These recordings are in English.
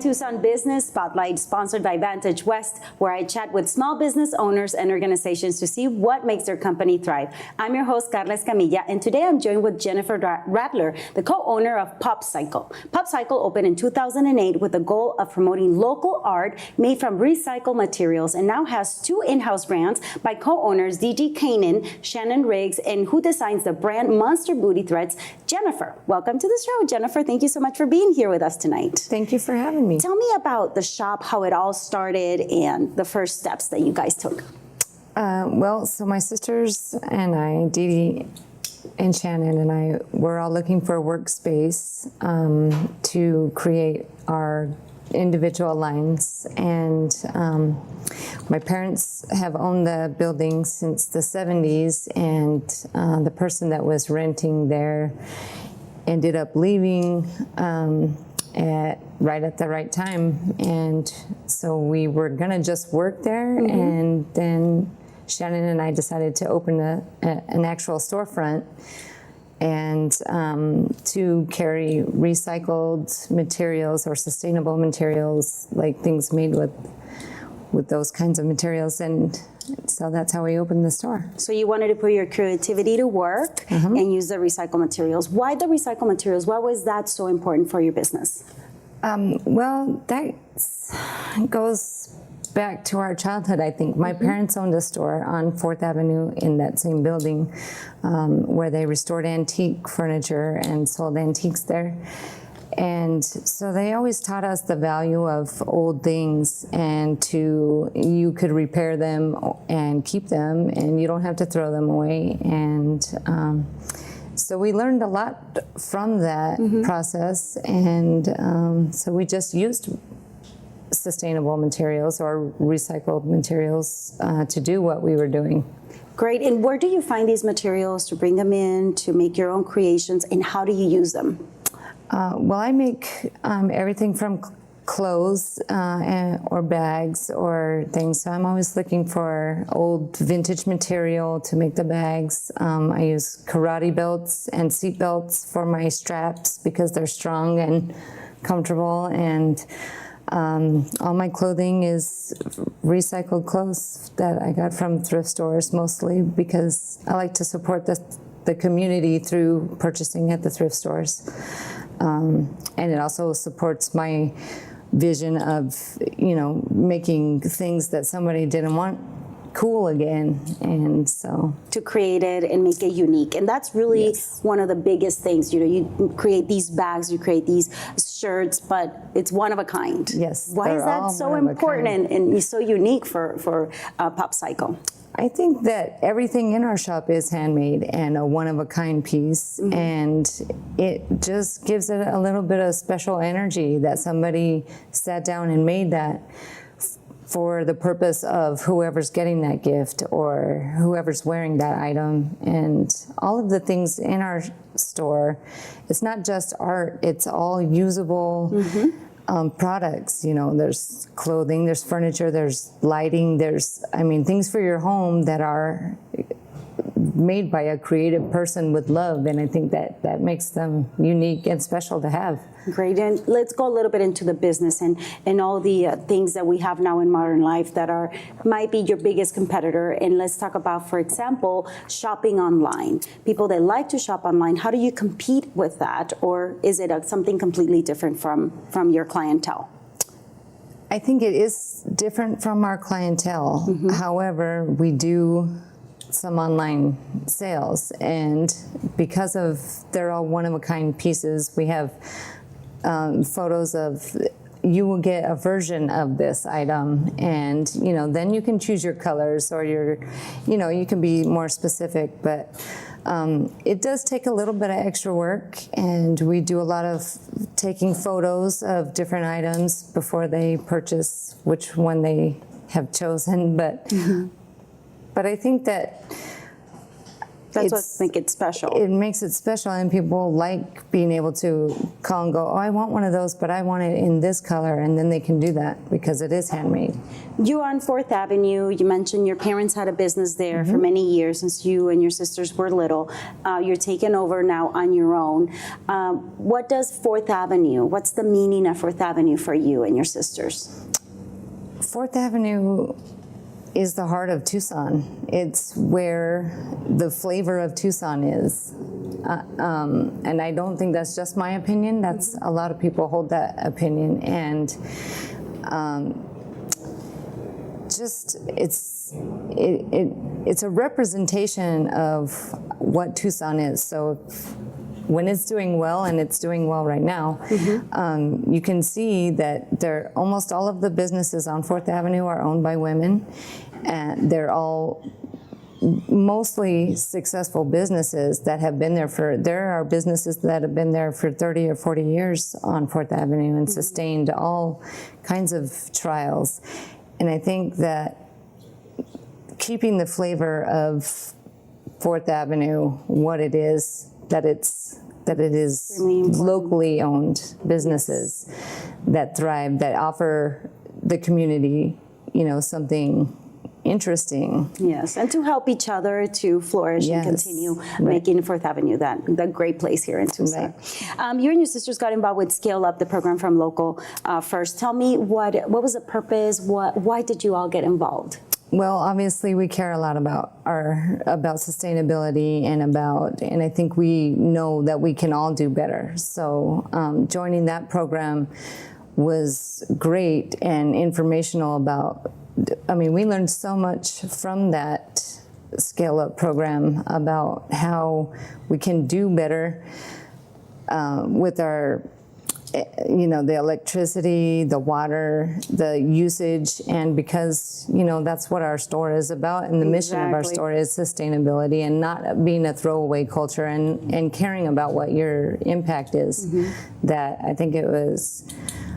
Tucson Business Spotlight, sponsored by Vantage West, where I chat with small business owners and organizations to see what makes their company thrive. I'm your host, Carla Escamilla, and today I'm joined with Jennifer Rattler, the co-owner of PopCycle. PopCycle opened in 2008 with the goal of promoting local art made from recycled materials, and now has two in-house brands by co-owners D.G. Kanan, Shannon Riggs, and who designs the brand Monster Booty Threads, Jennifer. Welcome to the show, Jennifer. Thank you so much for being here with us tonight. Thank you for having me. Tell me about the shop, how it all started, and the first steps that you guys took. So my sisters and I, Dee Dee and Shannon and I, were all looking for a workspace to create our individual lines. And my parents have owned the building since the 70s, and the person that was renting there ended up leaving right at the right time. And so we were gonna just work there, and then Shannon and I decided to open an actual storefront and to carry recycled materials or sustainable materials, like things made with those kinds of materials. And so that's how we opened the store. So you wanted to put your creativity to work and use the recycled materials. Why the recycled materials? Why was that so important for your business? Well, that goes back to our childhood, I think. My parents owned a store on 4th Avenue in that same building where they restored antique furniture and sold antiques there. And so they always taught us the value of old things, and you could repair them and keep them, and you don't have to throw them away. And so we learned a lot from that process, and so we just used sustainable materials or recycled materials to do what we were doing. Great. And where do you find these materials to bring them in, to make your own creations, and how do you use them? Well, I make everything from clothes or bags or things. So I'm always looking for old vintage material to make the bags. I use karate belts and seat belts for my straps because they're strong and comfortable. And all my clothing is recycled clothes that I got from thrift stores, mostly because I like to support the community through purchasing at the thrift stores. And it also supports my vision of, making things that somebody didn't want cool again. And so to create it and make it unique. And that's really one of the biggest things. You create these bags, you create these shirts, but it's one of a kind. Yes. Why is that so important and so unique for PopCycle? I think that everything in our shop is handmade and a one-of-a-kind piece, and it just gives it a little bit of special energy that somebody sat down and made that for the purpose of whoever's getting that gift or whoever's wearing that item. And all of the things in our store, it's not just art, it's all usable products. There's clothing, there's furniture, there's lighting, there's, things for your home that are made by a creative person with love. And I think that makes them unique and special to have. Great. And let's go a little bit into the business and all the things that we have now in modern life that might be your biggest competitor. And let's talk about, for example, shopping online. People that like to shop online, how do you compete with that? Or is it something completely different from your clientele? I think it is different from our clientele. However, we do some online sales, and because they're all one-of-a-kind pieces, we have photos of, you will get a version of this item, and then you can choose your colors or you can be more specific, but it does take a little bit of extra work, and we do a lot of taking photos of different items before they purchase which one they have chosen. But I think that That's what makes it special. It makes it special, and people like being able to call and go, oh, I want one of those, but I want it in this color, and then they can do that because it is handmade. You're on 4th Avenue. You mentioned your parents had a business there for many years since you and your sisters were little. You're taking over now on your own. What does 4th Avenue, what's the meaning of 4th Avenue for you and your sisters? 4th Avenue is the heart of Tucson. It's where the flavor of Tucson is. And I don't think that's just my opinion. That's a lot of people hold that opinion. And it's a representation of what Tucson is. So when it's doing well, and it's doing well right now, you can see that almost all of the businesses on 4th Avenue are owned by women, and they're all mostly successful businesses that have been there are businesses that have been there for 30 or 40 years on 4th Avenue and sustained all kinds of trials. And I think that keeping the flavor of 4th Avenue, what it is, that it is locally owned businesses that thrive, that offer the community, something interesting. Yes, and to help each other to flourish and continue making 4th Avenue that great place here in Tucson. Right. You and your sisters got involved with Scale Up, the program from Local First. Tell me what was the purpose? Why did you all get involved? Well, obviously, we care a lot about sustainability and I think we know that we can all do better. So joining that program was great and informational about. We learned so much from that Scale Up program about how we can do better with our. The electricity, the water, the usage, and because, that's what our store is about, and the mission of our store is sustainability and not being a throwaway culture and caring about what your impact is. That I think it was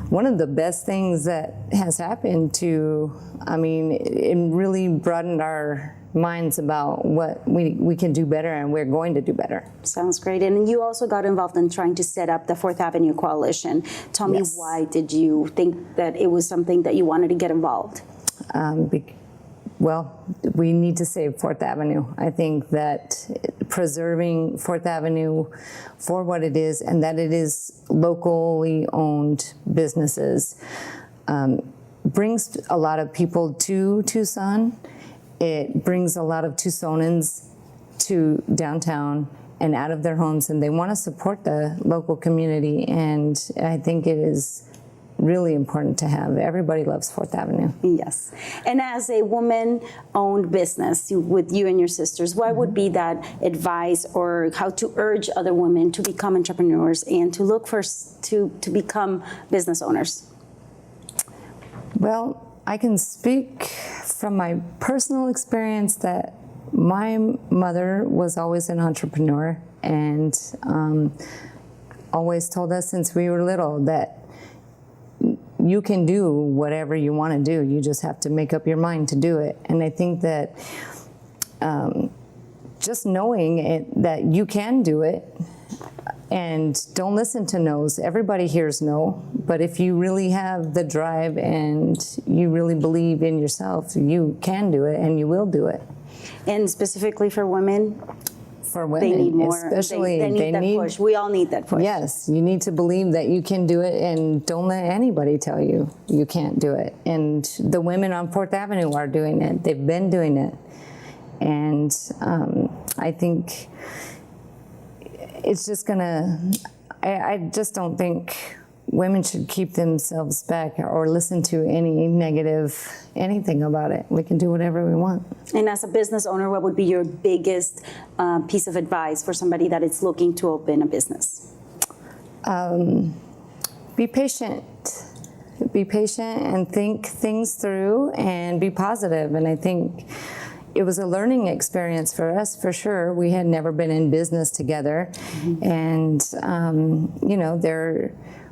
one of the best things that has happened it really broadened our minds about what we can do better, and we're going to do better. Sounds great. And you also got involved in trying to set up the 4th Avenue Coalition. Tell me, why did you think that it was something that you wanted to get involved? We need to save 4th Avenue. I think that preserving 4th Avenue for what it is, and that it is locally owned businesses, brings a lot of people to Tucson. It brings a lot of Tucsonans to downtown and out of their homes, and they want to support the local community. And I think it is really important to have. Everybody loves 4th Avenue. Yes. And as a woman-owned business with you and your sisters, what would be that advice or how to urge other women to become entrepreneurs and to look to become business owners? Well, I can speak from my personal experience that my mother was always an entrepreneur and always told us since we were little that you can do whatever you want to do. You just have to make up your mind to do it. And I think that just knowing that you can do it, and don't listen to no's. Everybody hears no, but if you really have the drive and you really believe in yourself, you can do it and you will do it. And specifically for women? For women, they need more. Especially, they need that push. We all need that push. Yes, you need to believe that you can do it, and don't let anybody tell you you can't do it. And the women on 4th Avenue are doing it. They've been doing it. And I think it's just I just don't think women should keep themselves back or listen to any negative anything about it. We can do whatever we want. And as a business owner, what would be your biggest piece of advice for somebody that is looking to open a business? Be patient. Be patient and think things through and be positive. And I think it was a learning experience for us, for sure. We had never been in business together. And,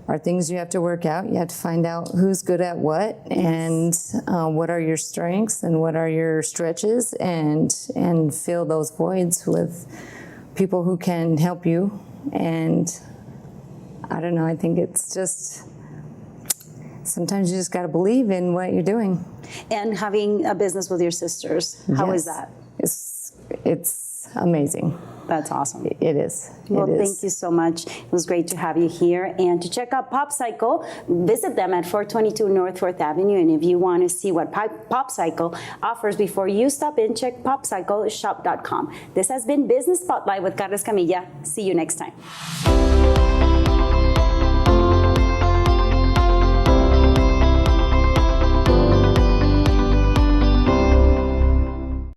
are things you have to work out. You have to find out who's good at what, and what are your strengths and what are your stretches, and fill those voids with people who can help you. And I don't know, I think it's just, sometimes you just got to believe in what you're doing. And having a business with your sisters, how is that? It's amazing. That's awesome. It is. Well, thank you so much. It was great to have you here. And to check out Pop Cycle, visit them at 422 North 4th Avenue. And if you want to see what Pop Cycle offers before you stop in, check popcycleshop.com. This has been Business Spotlight with Carlos Camilla. See you next time.